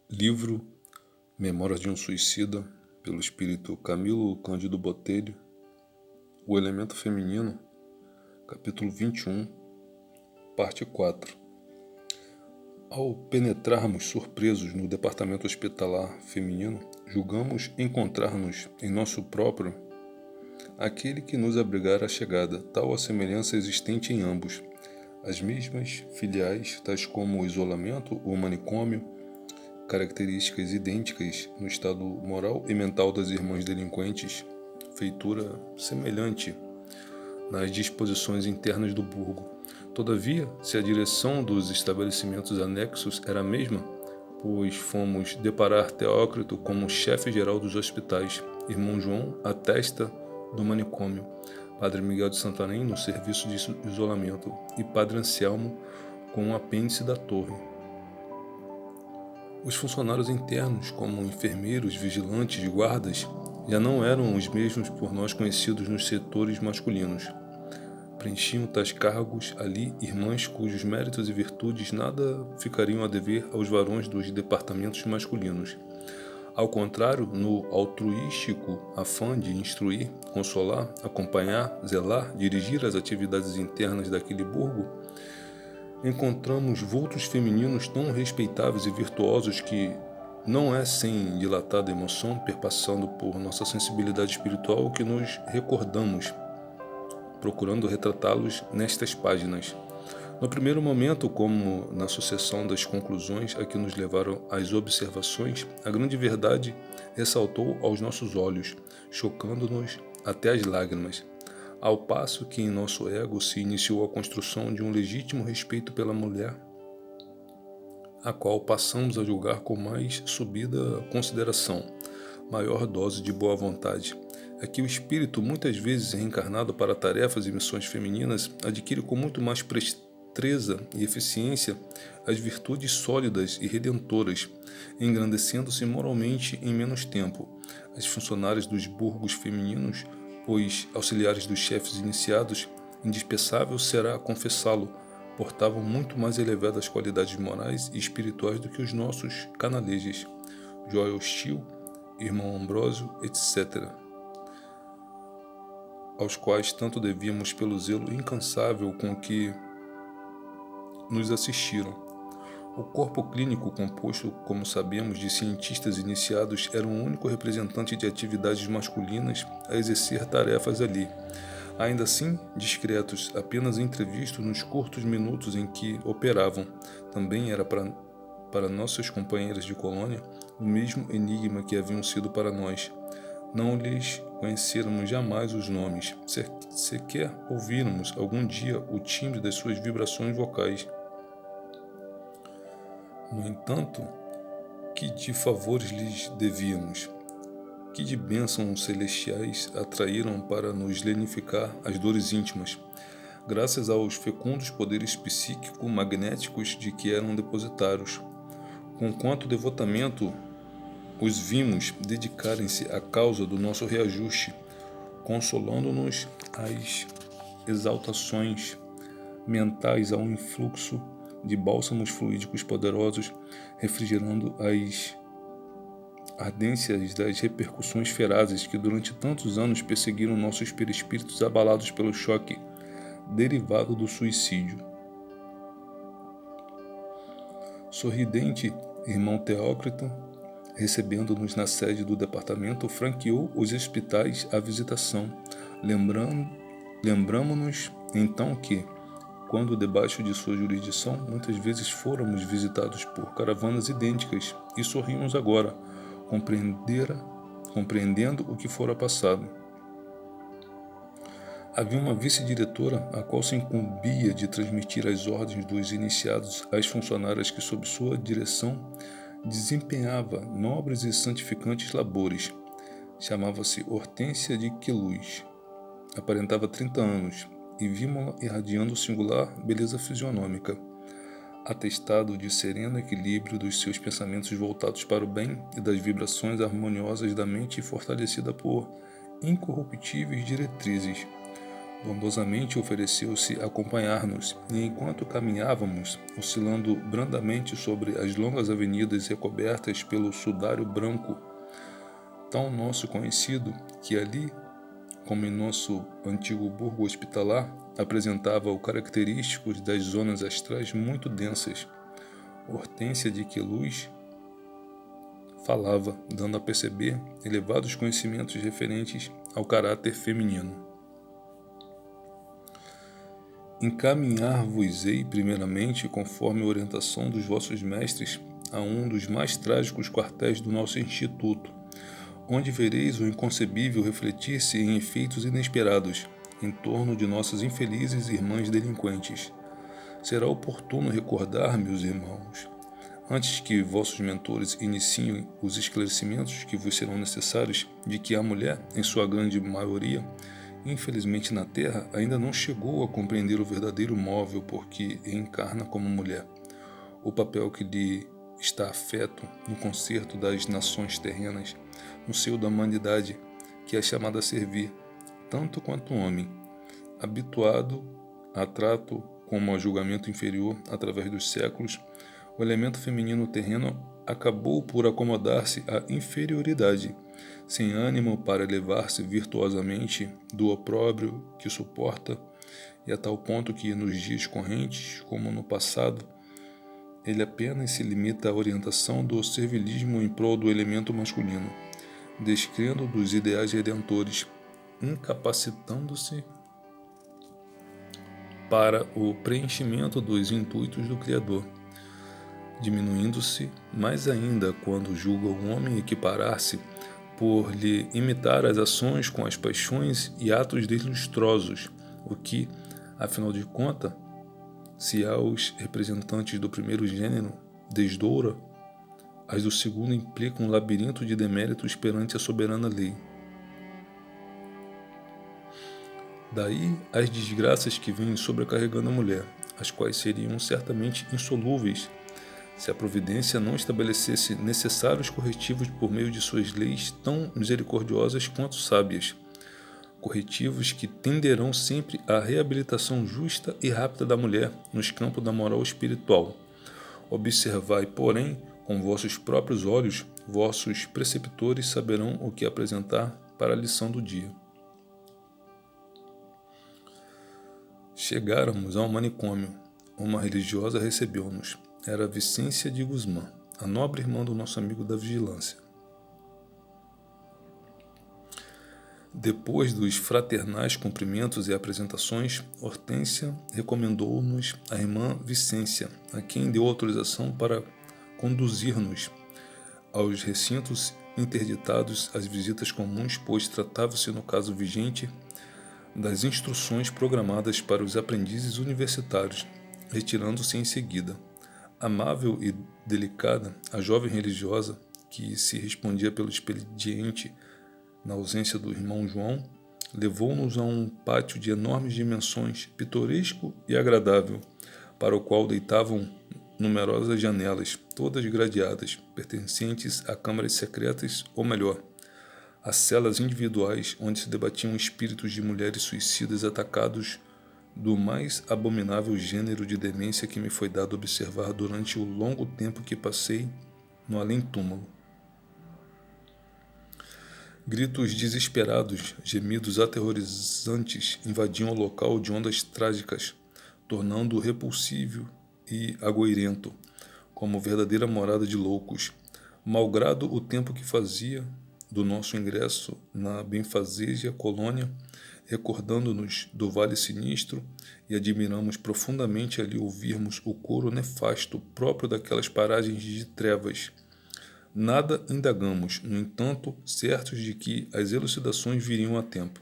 Livro Memórias de um Suicida, pelo espírito Camilo Cândido Botelho. O Elemento Feminino, capítulo 21, parte 4. Ao penetrarmos surpresos no departamento hospitalar feminino, julgamos encontrar-nos em nosso próprio aquele que nos abrigara a chegada, tal a semelhança existente em ambos, as mesmas filiais, tais como o isolamento ou manicômio, características idênticas no estado moral e mental das irmãs delinquentes, feitura semelhante nas disposições internas do burgo. Todavia, se a direção dos estabelecimentos anexos era a mesma, pois fomos deparar Teócrito como chefe geral dos hospitais, irmão João a testa do manicômio, Padre Miguel de Santarém no serviço de isolamento e Padre Anselmo com o apêndice da torre. Os funcionários internos, como enfermeiros, vigilantes, guardas, já não eram os mesmos por nós conhecidos nos setores masculinos. Preenchiam tais cargos ali irmãs cujos méritos e virtudes nada ficariam a dever aos varões dos departamentos masculinos. Ao contrário, no altruístico afã de instruir, consolar, acompanhar, zelar, dirigir as atividades internas daquele burgo, encontramos vultos femininos tão respeitáveis e virtuosos que não é sem dilatada emoção, perpassando por nossa sensibilidade espiritual, que nos recordamos, procurando retratá-los nestas páginas. No primeiro momento, como na sucessão das conclusões a que nos levaram as observações, a grande verdade ressaltou aos nossos olhos, chocando-nos até as lágrimas, ao passo que em nosso ego se iniciou a construção de um legítimo respeito pela mulher, a qual passamos a julgar com mais subida consideração, maior dose de boa vontade. É que o espírito, muitas vezes reencarnado para tarefas e missões femininas, adquire com muito mais presteza e eficiência as virtudes sólidas e redentoras, engrandecendo-se moralmente em menos tempo. As funcionárias dos burgos femininos, pois auxiliares dos chefes iniciados, indispensável será confessá-lo, portavam muito mais elevadas qualidades morais e espirituais do que os nossos canalejes, Joel Steele, irmão Ambrósio, etc., aos quais tanto devíamos pelo zelo incansável com que nos assistiram. O corpo clínico, composto, como sabemos, de cientistas iniciados, era o único representante de atividades masculinas a exercer tarefas ali. Ainda assim, discretos, apenas entrevistos nos curtos minutos em que operavam. Também era para nossas companheiras de colônia o mesmo enigma que haviam sido para nós. Não lhes conhecêramos jamais os nomes, sequer ouvíramos algum dia o timbre das suas vibrações vocais. No entanto, que de favores lhes devíamos, que de bênçãos celestiais atraíram para nos lenificar as dores íntimas, graças aos fecundos poderes psíquico-magnéticos de que eram depositários. Com quanto devotamento os vimos dedicarem-se à causa do nosso reajuste, consolando-nos as exaltações mentais a um influxo de bálsamos fluídicos poderosos, refrigerando as ardências das repercussões ferazes que durante tantos anos perseguiram nossos perispíritos abalados pelo choque derivado do suicídio. Sorridente, irmão Teócrito, recebendo-nos na sede do departamento, franqueou os hospitais à visitação. Lembramo-nos então que, quando debaixo de sua jurisdição, muitas vezes fôramos visitados por caravanas idênticas, e sorrimos agora, compreendendo o que fora passado. Havia uma vice-diretora, a qual se incumbia de transmitir as ordens dos iniciados às funcionárias que, sob sua direção, desempenhava nobres e santificantes labores. Chamava-se Hortência de Queluz. Aparentava 30 anos e vimos-la irradiando singular beleza fisionômica, atestado de sereno equilíbrio dos seus pensamentos voltados para o bem e das vibrações harmoniosas da mente fortalecida por incorruptíveis diretrizes. Bondosamente ofereceu-se a acompanhar-nos, e enquanto caminhávamos, oscilando brandamente sobre as longas avenidas recobertas pelo sudário branco, tão nosso conhecido, que ali, como em nosso antigo burgo hospitalar, apresentava o característicos das zonas astrais muito densas, Hortência de Queluz falava, dando a perceber elevados conhecimentos referentes ao caráter feminino. Encaminhar-vos-ei primeiramente, conforme a orientação dos vossos mestres, a um dos mais trágicos quartéis do nosso instituto, onde vereis o inconcebível refletir-se em efeitos inesperados em torno de nossas infelizes irmãs delinquentes. Será oportuno recordar, meus irmãos, antes que vossos mentores iniciem os esclarecimentos que vos serão necessários, de que a mulher, em sua grande maioria, infelizmente na Terra, ainda não chegou a compreender o verdadeiro móvel porque encarna como mulher, o papel que lhe está afeto no concerto das nações terrenas, no seio da humanidade, que é chamada a servir, tanto quanto o homem, habituado a trato como a julgamento inferior através dos séculos, o elemento feminino terreno acabou por acomodar-se à inferioridade, sem ânimo para elevar-se virtuosamente do opróbrio que suporta, e a tal ponto que nos dias correntes, como no passado, ele apenas se limita à orientação do servilismo em prol do elemento masculino, descrendo dos ideais redentores, incapacitando-se para o preenchimento dos intuitos do Criador, diminuindo-se mais ainda quando julga o homem equiparar-se por lhe imitar as ações com as paixões e atos deslustrosos, o que, afinal de contas, se aos representantes do primeiro gênero desdoura, as do segundo implicam um labirinto de deméritos perante a soberana lei. Daí as desgraças que vêm sobrecarregando a mulher, as quais seriam certamente insolúveis se a providência não estabelecesse necessários corretivos por meio de suas leis tão misericordiosas quanto sábias, corretivos que tenderão sempre à reabilitação justa e rápida da mulher nos campos da moral espiritual. Observai, porém, com vossos próprios olhos, vossos preceptores saberão o que apresentar para a lição do dia. Chegáramos ao manicômio. Uma religiosa recebeu-nos. Era Vicência de Guzmán, a nobre irmã do nosso amigo da vigilância. Depois dos fraternais cumprimentos e apresentações, Hortência recomendou-nos a irmã Vicência, a quem deu autorização para conduzir-nos aos recintos interditados às visitas comuns, pois tratava-se, no caso vigente, das instruções programadas para os aprendizes universitários, retirando-se em seguida. Amável e delicada, a jovem religiosa, que se respondia pelo expediente na ausência do irmão João, levou-nos a um pátio de enormes dimensões, pitoresco e agradável, para o qual deitavam numerosas janelas, todas gradeadas, pertencentes a câmaras secretas, ou melhor, a celas individuais onde se debatiam espíritos de mulheres suicidas atacados do mais abominável gênero de demência que me foi dado observar durante o longo tempo que passei no além-túmulo. Gritos desesperados, gemidos aterrorizantes invadiam o local de ondas trágicas, tornando-o repulsivo e agoirento, como verdadeira morada de loucos, malgrado o tempo que fazia do nosso ingresso na benfazeja colônia, recordando-nos do vale sinistro, e admiramos profundamente ali ouvirmos o coro nefasto próprio daquelas paragens de trevas. Nada indagamos, no entanto, certos de que as elucidações viriam a tempo.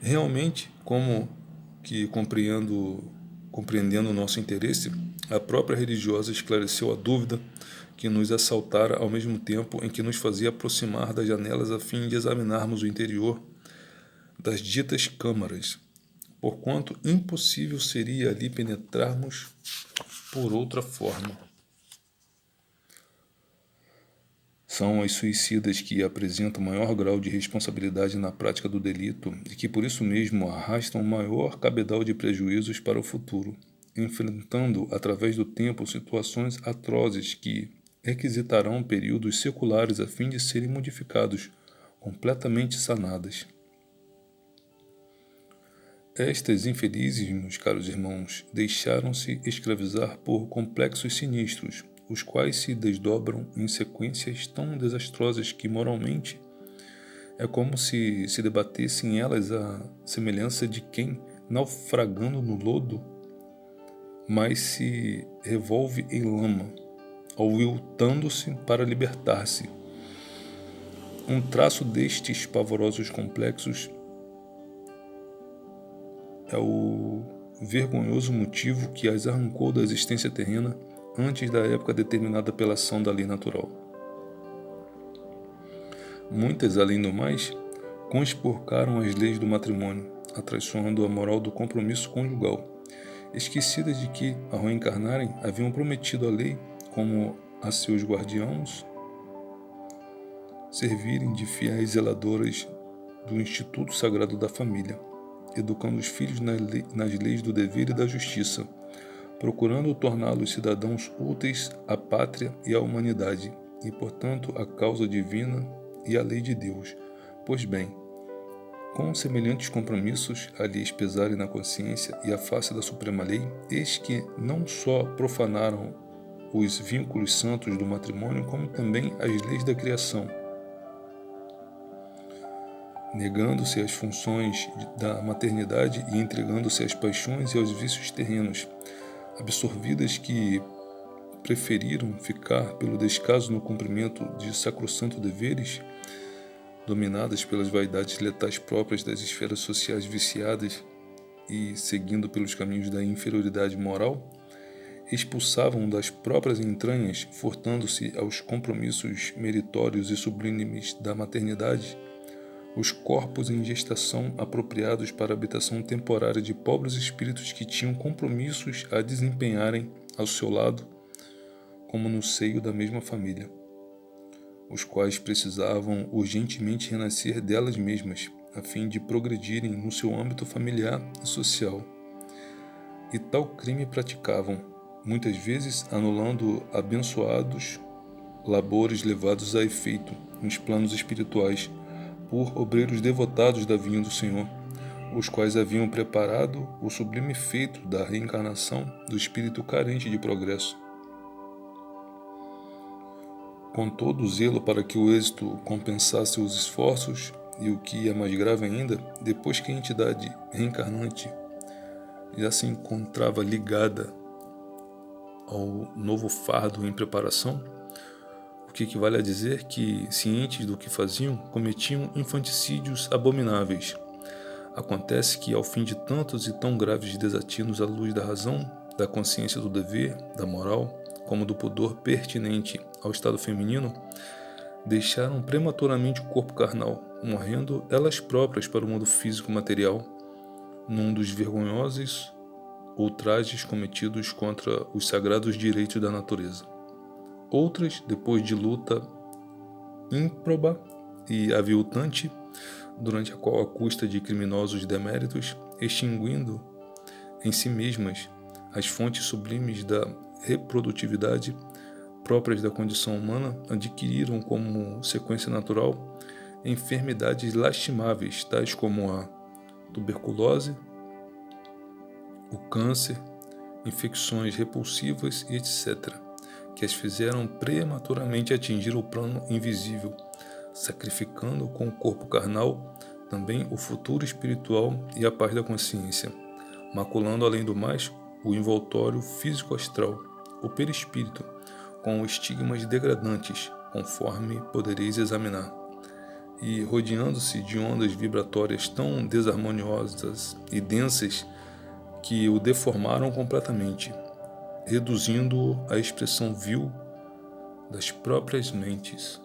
Realmente, como que compreendendo o nosso interesse, a própria religiosa esclareceu a dúvida que nos assaltara ao mesmo tempo em que nos fazia aproximar das janelas a fim de examinarmos o interior das ditas câmaras, porquanto impossível seria ali penetrarmos por outra forma. São os suicidas que apresentam maior grau de responsabilidade na prática do delito e que por isso mesmo arrastam maior cabedal de prejuízos para o futuro, enfrentando através do tempo situações atrozes que requisitarão períodos seculares a fim de serem modificados, completamente sanadas. Estas infelizes, meus caros irmãos, deixaram-se escravizar por complexos sinistros, os quais se desdobram em sequências tão desastrosas que, moralmente, é como se debatessem elas a semelhança de quem, naufragando no lodo, mas se revolve em lama, aviltando-se para libertar-se. Um traço destes pavorosos complexos é o vergonhoso motivo que as arrancou da existência terrena antes da época determinada pela ação da lei natural. Muitas, além do mais, conspurcaram as leis do matrimônio, atraiçoando a moral do compromisso conjugal, esquecidas de que, ao reencarnarem, haviam prometido à lei, como a seus guardiãos, servirem de fiéis zeladoras do Instituto Sagrado da Família, educando os filhos nas leis do dever e da justiça, procurando torná-los cidadãos úteis à pátria e à humanidade, e, portanto, à causa divina e à lei de Deus. Pois bem, com semelhantes compromissos a lhes pesarem na consciência e à face da suprema lei, eis que não só profanaram os vínculos santos do matrimônio, como também as leis da criação, negando-se às funções da maternidade e entregando-se às paixões e aos vícios terrenos, absorvidas que preferiram ficar pelo descaso no cumprimento de sacrossanto deveres, dominadas pelas vaidades letais próprias das esferas sociais viciadas e seguindo pelos caminhos da inferioridade moral, expulsavam das próprias entranhas, furtando-se aos compromissos meritórios e sublimes da maternidade, os corpos em gestação apropriados para a habitação temporária de pobres espíritos que tinham compromissos a desempenharem ao seu lado, como no seio da mesma família, os quais precisavam urgentemente renascer delas mesmas, a fim de progredirem no seu âmbito familiar e social. E tal crime praticavam, muitas vezes anulando abençoados labores levados a efeito nos planos espirituais, por obreiros devotados da vinha do Senhor, os quais haviam preparado o sublime feito da reencarnação do espírito carente de progresso. Com todo o zelo para que o êxito compensasse os esforços, e o que é mais grave ainda, depois que a entidade reencarnante já se encontrava ligada ao novo fardo em preparação, o que equivale a dizer que, cientes do que faziam, cometiam infanticídios abomináveis. Acontece que, ao fim de tantos e tão graves desatinos à luz da razão, da consciência do dever, da moral, como do pudor pertinente ao estado feminino, deixaram prematuramente o corpo carnal, morrendo elas próprias para o mundo físico material, num dos vergonhosos ultrajes cometidos contra os sagrados direitos da natureza. Outras, depois de luta ímproba e aviltante, durante a qual, à custa de criminosos deméritos, extinguindo em si mesmas as fontes sublimes da reprodutividade próprias da condição humana, adquiriram como sequência natural enfermidades lastimáveis, tais como a tuberculose, o câncer, infecções repulsivas e etc., que as fizeram prematuramente atingir o plano invisível, sacrificando com o corpo carnal também o futuro espiritual e a paz da consciência, maculando além do mais o envoltório físico-astral, o perispírito, com estigmas degradantes, conforme podereis examinar, e rodeando-se de ondas vibratórias tão desarmoniosas e densas que o deformaram completamente, reduzindo-o à expressão vil das próprias mentes.